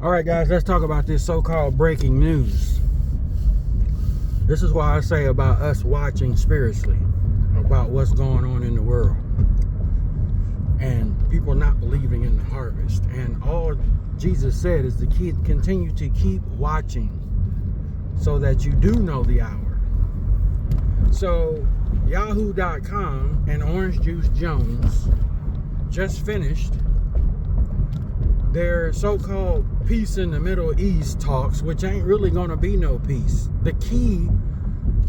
All right, guys, let's talk about this so-called breaking news. This is why I say about us watching spiritually about what's going on in the world and people not believing in the harvest. And all Jesus said is to continue to keep watching so that you do know the hour. So Yahoo.com and Orange Juice Jones just finished their so-called peace in the Middle East talks, which ain't really going to be no peace. The key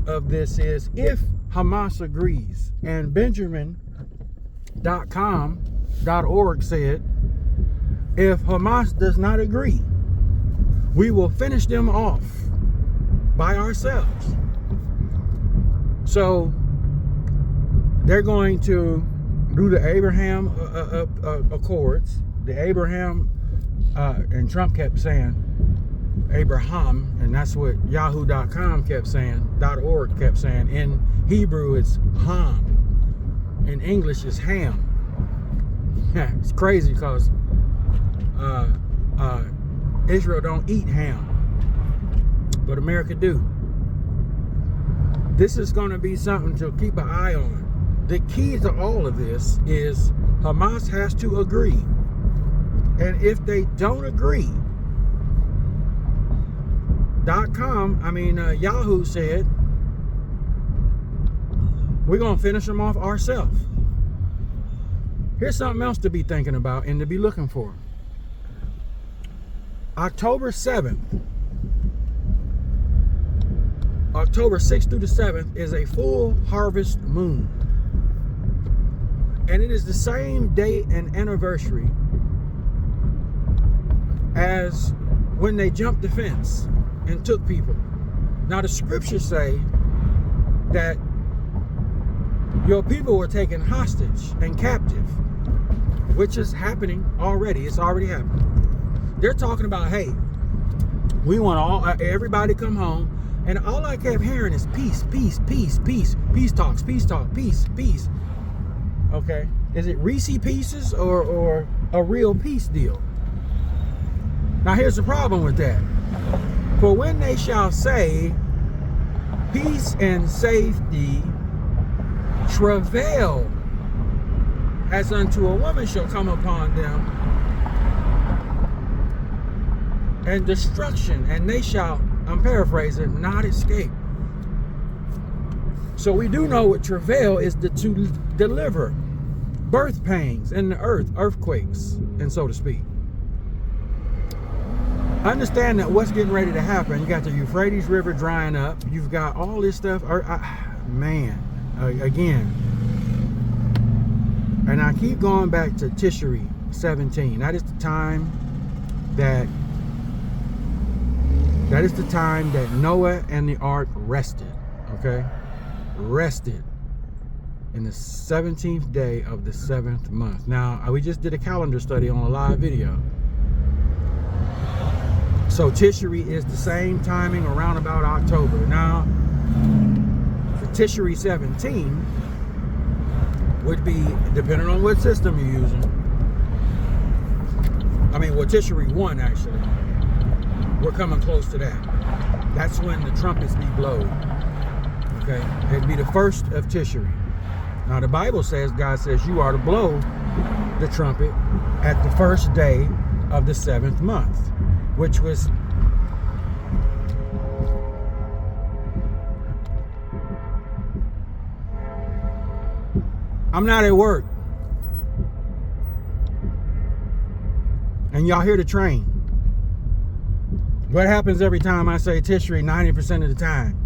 of this is if Hamas agrees. And Benjamin.com.org said, if Hamas does not agree, we will finish them off by ourselves. So they're going to do the Abraham Accords. The Abraham, and Trump kept saying Abraham, and that's what Yahoo.com kept saying, .org kept saying. In Hebrew, it's Ham. In English, it's Ham. Yeah, it's crazy because Israel don't eat ham, but America do. This is going to be something to keep an eye on. The key to all of this is Hamas has to agree. And if they don't agree, Yahoo said, we're going to finish them off ourselves. Here's something else to be thinking about and to be looking for. October 7th, October 6th through the 7th is a full harvest moon. And it is the same date and anniversary as when they jumped the fence and took people. Now the scriptures say that your people were taken hostage and captive, which is happening already. It's already happening. They're talking about, hey, we want everybody to come home. And all I kept hearing is peace, peace, peace, peace, peace talks, peace talk, peace, peace. Okay, is it Reese Pieces or a real peace deal? Now here's the problem with that. For when they shall say, peace and safety, travail as unto a woman shall come upon them, and destruction, and they shall, I'm paraphrasing, not escape. So we do know what travail is to deliver birth pains in the earth, earthquakes, and so to speak. Understand that what's getting ready to happen, you got the Euphrates River drying up, you've got all this stuff, again, and I keep going back to Tishri 17. That is the time that Noah and the ark rested, okay? Rested in the 17th day of the 7th month. Now, we just did a calendar study on a live video. So Tishri is the same timing around about October. Now, for Tishri 17 would be, depending on what system you're using. Tishri 1 actually. We're coming close to that. That's when the trumpets be blown. Okay? It'd be the first of Tishri. Now the Bible says, God says you are to blow the trumpet at the first day of the 7th month, which was I'm not at work. And y'all hear the train. What happens every time I say Tishri 90% of the time?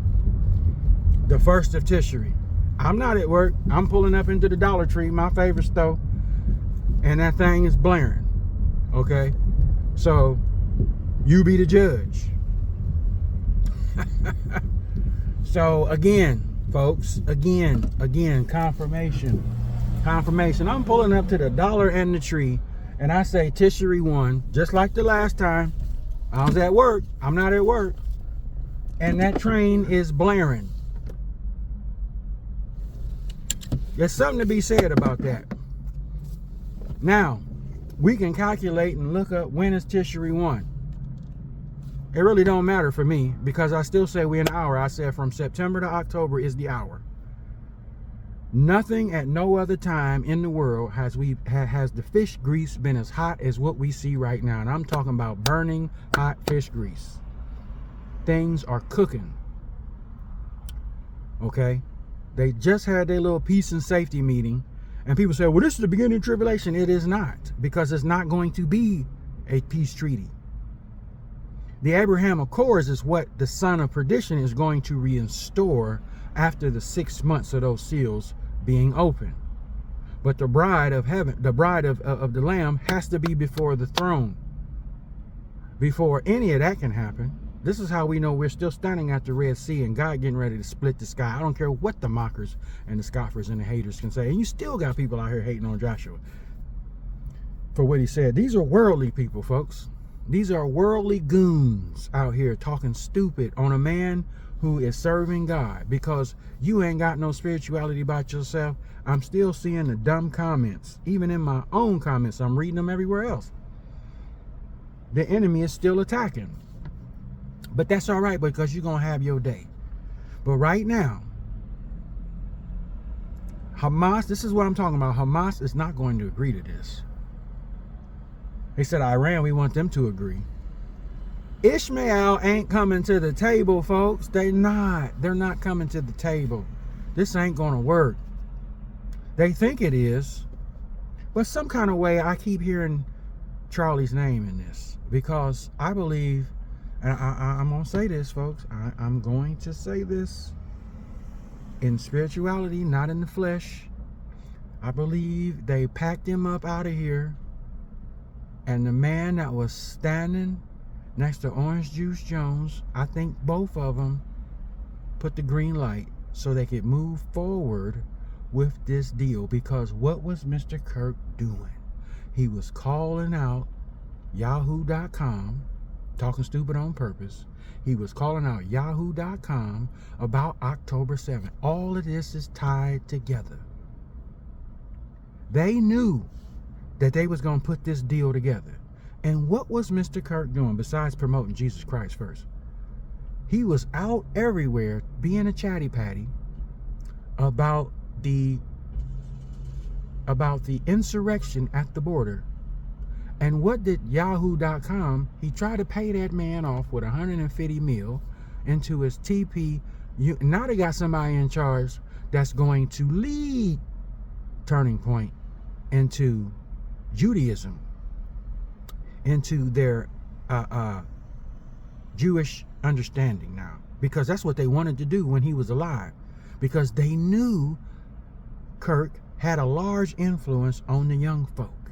The first of Tishri. I'm not at work. I'm pulling up into the Dollar Tree, my favorite store, and that thing is blaring. Okay? So, you be the judge. So, again, folks, again, confirmation. I'm pulling up to the Dollar and the Tree, and I say Tishri 1, just like the last time. I was at work. I'm not at work. And that train is blaring. There's something to be said about that. Now, we can calculate and look up when is Tishri 1. It really don't matter for me, because I still say we're an hour. I said from September to October is the hour. Nothing at no other time in the world has the fish grease been as hot as what we see right now. And I'm talking about burning hot fish grease. Things are cooking. Okay? They just had their little peace and safety meeting. And people say, well, this is the beginning of tribulation. It is not, because it's not going to be a peace treaty. The Abraham Accords is what the son of perdition is going to restore after the 6 months of those seals being open. But the bride of heaven, the bride of the Lamb, has to be before the throne. Before any of that can happen, this is how we know we're still standing at the Red Sea and God getting ready to split the sky. I don't care what the mockers and the scoffers and the haters can say. And you still got people out here hating on Joshua for what he said. These are worldly people, folks. These are worldly goons out here talking stupid on a man who is serving God, because you ain't got no spirituality about yourself. I'm still seeing the dumb comments. Even in my own comments, I'm reading them everywhere else. The enemy is still attacking. But that's all right, because you're going to have your day. But right now, Hamas, this is what I'm talking about. Hamas is not going to agree to this. They said, Iran, we want them to agree. Ishmael ain't coming to the table, folks. They're not coming to the table. This ain't going to work. They think it is. But some kind of way, I keep hearing Charlie's name in this, because I believe, and I'm going to say this, folks. I'm going to say this in spirituality, not in the flesh. I believe they packed him up out of here. And the man that was standing next to Orange Juice Jones, I think both of them put the green light so they could move forward with this deal. Because what was Mr. Kirk doing? He was calling out Yahoo.com, talking stupid on purpose. He was calling out Yahoo.com about October 7th. All of this is tied together. They knew that they was going to put this deal together. And what was Mr. Kirk doing besides promoting Jesus Christ first? He was out everywhere being a chatty patty about the insurrection at the border. And what did Yahoo.com? He tried to pay that man off with 150 mil into his TP. Now they got somebody in charge that's going to lead Turning Point into Judaism, into their Jewish understanding now, because that's what they wanted to do when he was alive, because they knew Kirk had a large influence on the young folk.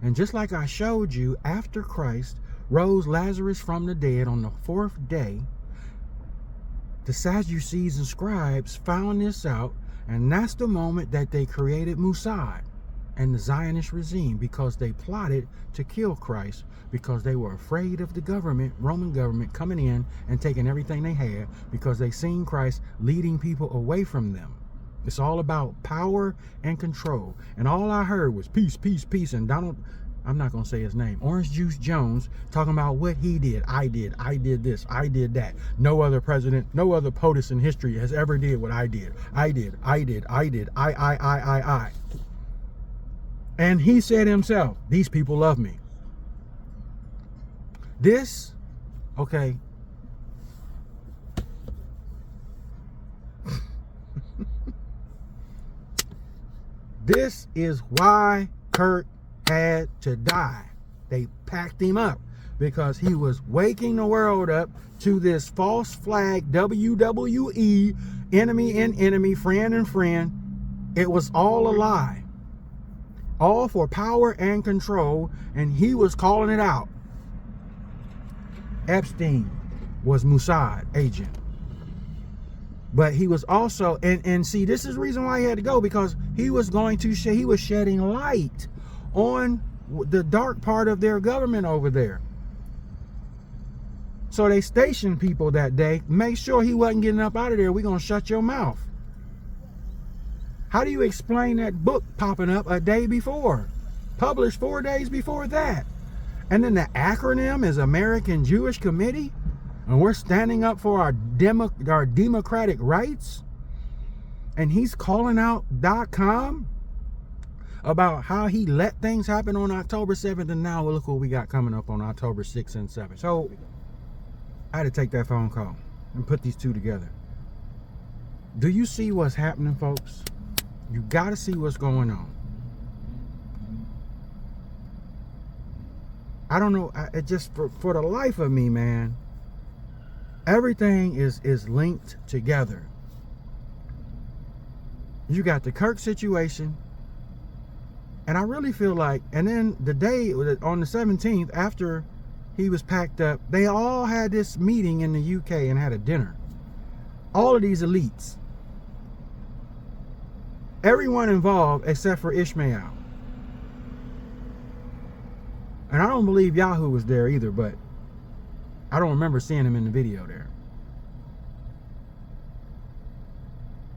And just like I showed you, after Christ rose Lazarus from the dead on the 4th day, the Sadducees and scribes found this out, and that's the moment that they created Mossad and the Zionist regime, because they plotted to kill Christ, because they were afraid of the government, Roman government, coming in and taking everything they had, because they seen Christ leading people away from them. It's all about power and control. And all I heard was peace, peace, peace. And Donald, I'm not going to say his name, Orange Juice Jones, talking about what he did. I did this, I did that. No other president, no other POTUS in history has ever did what I did. I. And he said himself, these people love me. This, okay. This is why Kirk had to die. They packed him up because he was waking the world up to this false flag WWE, enemy and enemy, friend and friend. It was all a lie. All for power and control, and he was calling it out. Epstein was Mossad agent. But he was also, and see, this is the reason why he had to go, because he was going to, he was shedding light on the dark part of their government over there. So they stationed people that day, make sure he wasn't getting up out of there. We're going to shut your mouth. How do you explain that book popping up a day before? Published 4 days before that. And then the acronym is American Jewish Committee. and we're standing up for our democratic rights, and he's calling out .com about how he let things happen on October 7th, and now look what we got coming up on October 6th and 7th. So I had to take that phone call and put these two together. Do you see what's happening, folks? You got to see what's going on. I don't know. It just for the life of me, man, everything is linked together. You got the Kirk situation, and I really feel like, and then the day on the 17th, after he was packed up, they all had this meeting in the UK and had a dinner. All of these elites. Everyone involved except for Ishmael. And I don't believe Yahoo was there either, but I don't remember seeing him in the video there.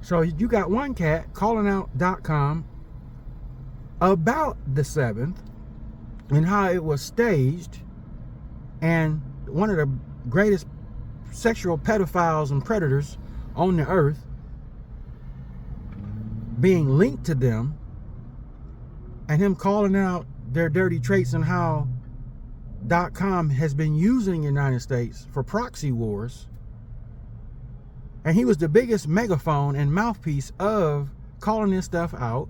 So you got one cat calling out .com about the 7th and how it was staged, and one of the greatest sexual pedophiles and predators on the earth being linked to them, and him calling out their dirty traits and how .com has been using the United States for proxy wars. And he was the biggest megaphone and mouthpiece of calling this stuff out.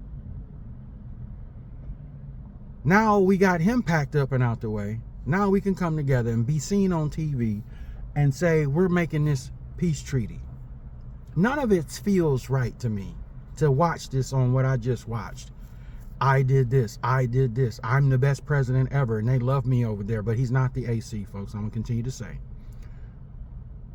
Now we got him packed up and out the way. Now we can come together and be seen on TV and say we're making this peace treaty. None of it feels right to me to watch this on what I just watched. I did this. I did this. I'm the best president ever, and they love me over there. But he's not the AC, folks. I'm going to continue to say.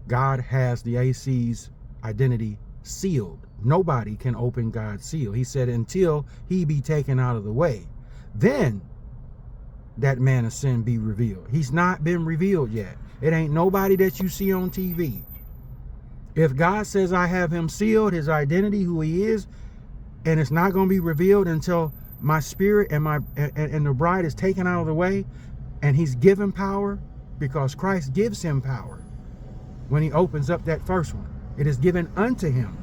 God has the AC's identity sealed. Nobody can open God's seal. He said until he be taken out of the way, then that man of sin be revealed. He's not been revealed yet. It ain't nobody that you see on TV. If God says I have him sealed, his identity, who he is, and it's not going to be revealed until my spirit and the bride is taken out of the way, and he's given power, because Christ gives him power when he opens up that first one. It is given unto him.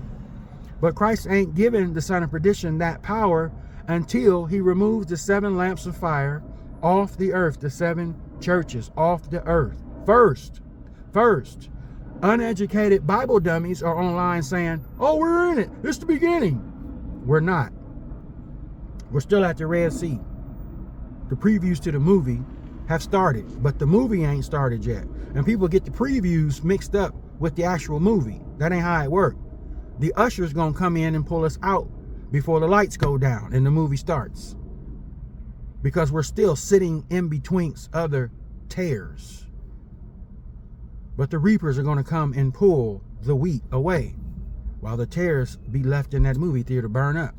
But Christ ain't given the son of perdition that power until he removes the 7 lamps of fire off the earth, the 7 churches off the earth. First. Uneducated Bible dummies are online saying, oh, we're in it. It's the beginning. We're not. We're still at the Red Sea. The previews to the movie have started, but the movie ain't started yet. And people get the previews mixed up with the actual movie. That ain't how it works. The usher's gonna come in and pull us out before the lights go down and the movie starts. Because we're still sitting in betwixt other tares. But the reapers are gonna come and pull the wheat away, while the tares be left in that movie theater to burn up.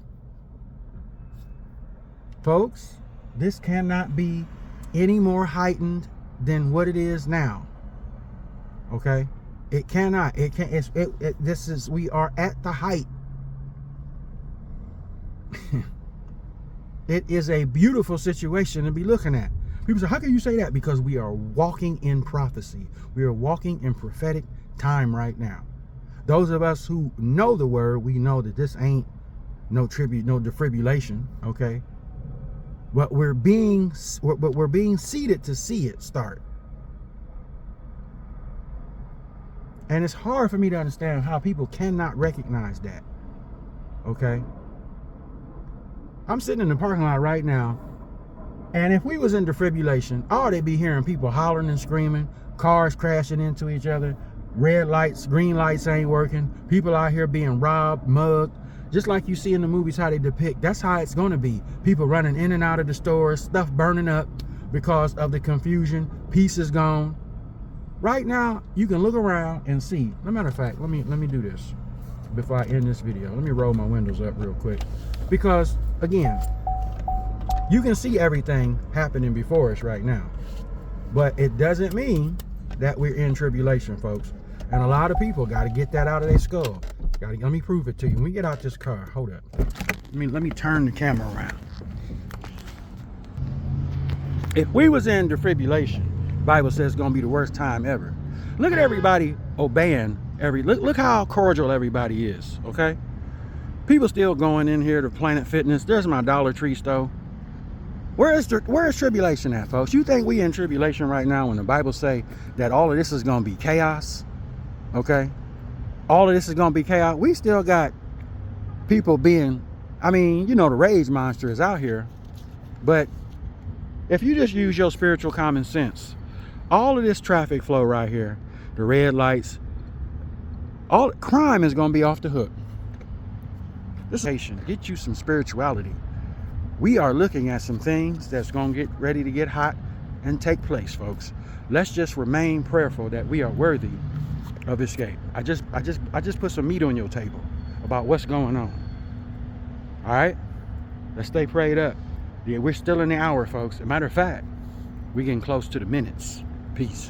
Folks, this cannot be any more heightened than what it is now. Okay? It cannot. It can't. We are at the height. It is a beautiful situation to be looking at. People say, how can you say that? Because we are walking in prophecy. We are walking in prophetic time right now. Those of us who know the word, we know that this ain't no defibrillation, okay? But we're being seated to see it start. And it's hard for me to understand how people cannot recognize that. Okay? I'm sitting in the parking lot right now, and if we was in defibrillation, oh, they'd be hearing people hollering and screaming, cars crashing into each other, red lights, green lights ain't working, people out here being robbed, mugged, just like you see in the movies how they depict. That's how it's going to be. People running in and out of the stores, stuff burning up because of the confusion, peace is gone. Right now, you can look around and see. As a matter of fact, let me do this before I end this video. Let me roll my windows up real quick. Because, again, you can see everything happening before us right now. But it doesn't mean that we're in tribulation, folks. And a lot of people got to get that out of their skull. Let me prove it to you. When we get out this car, hold up. Let me turn the camera around. If we was in defibrillation, Bible says it's going to be the worst time ever. Look at everybody obeying look how cordial everybody is, okay? People still going in here to Planet Fitness. There's my Dollar Tree store. Where is tribulation at, folks? You think we in tribulation right now when the Bible say that all of this is going to be chaos? Okay? All of this is going to be chaos. We still got people being, I mean, you know, the rage monster is out here. But if you just use your spiritual common sense, all of this traffic flow right here, the red lights, all crime is going to be off the hook. This patient, get you some spirituality. We are looking at some things that's going to get ready to get hot and take place, folks. Let's just remain prayerful that we are worthy of escape. I just put some meat on your table about what's going on. All right? Let's stay prayed up. Yeah, we're still in the hour, folks. As a matter of fact, we're getting close to the minutes. Peace.